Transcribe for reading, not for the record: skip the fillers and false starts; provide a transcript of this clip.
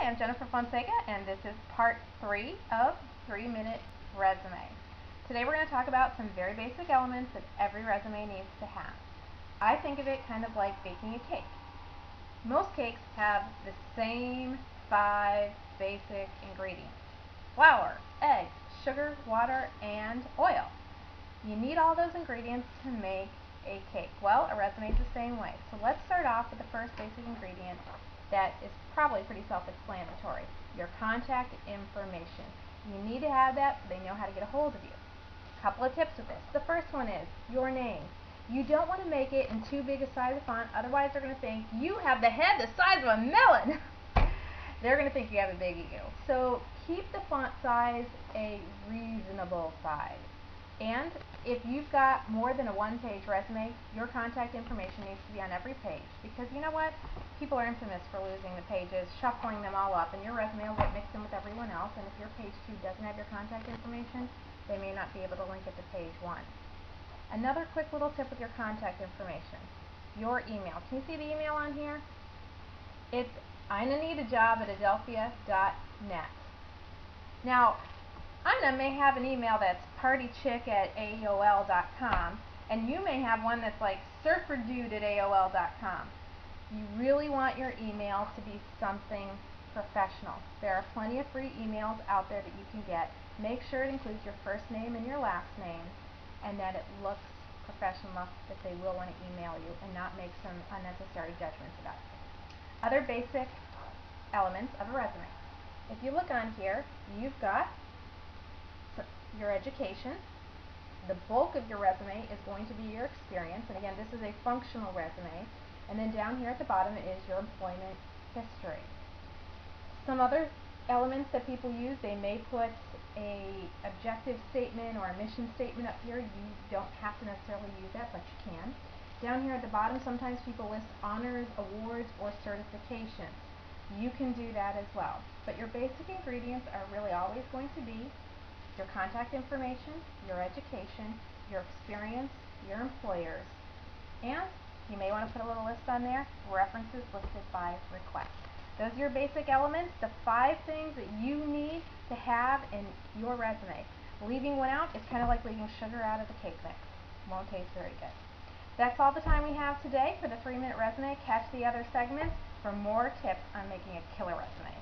I'm Jennifer Fonseca, and this is part 3 of 3-Minute Resume. Today we're going to talk about some very basic elements that every resume needs to have. I think of it kind of like baking a cake. Most cakes have the same 5 basic ingredients: flour, eggs, sugar, water, and oil. You need all those ingredients to make a cake. Well, a resume is the same way. So let's start off with the first basic ingredient that is probably pretty self-explanatory: your contact information. You need to have that so they know how to get a hold of you. A couple of tips with this. The first one is your name. You don't want to make it in too big a size of font, otherwise they're going to think you have the head the size of a melon. They're going to think you have a big ego. So keep the font size a reasonable size. And if you've got more than a one-page resume, your contact information needs to be on every page, because you know what? People are infamous for losing the pages, shuffling them all up, and your resume will get mixed in with everyone else, and if your page 2 doesn't have your contact information, they may not be able to link it to page 1. Another quick little tip with your contact information: your email. Can you see the email on here? It's inaneedajob@adelphia.net. Now, Ina may have an email that's partychick@aol.com, and you may have one that's like surferdude@aol.com. You really want your email to be something professional. There are plenty of free emails out there that you can get. Make sure it includes your first name and your last name, and that it looks professional enough that they will want to email you and not make some unnecessary judgments about it. Other basic elements of a resume. If you look on here, you've got your education. The bulk of your resume is going to be your experience, and again, this is a functional resume. And then down here at the bottom is your employment history. Some other elements that people use: they may put a objective statement or a mission statement up here. You don't have to necessarily use that, but you can. Down here at the bottom, sometimes people list honors, awards, or certifications. You can do that as well. But your basic ingredients are really always going to be your contact information, your education, your experience, your employers, and you may want to put a little list on there: references listed by request. Those are your basic elements, the 5 things that you need to have in your resume. Leaving one out is kind of like leaving sugar out of the cake mix. Won't taste very good. That's all the time we have today for the 3-Minute Resume. Catch the other segments for more tips on making a killer resume.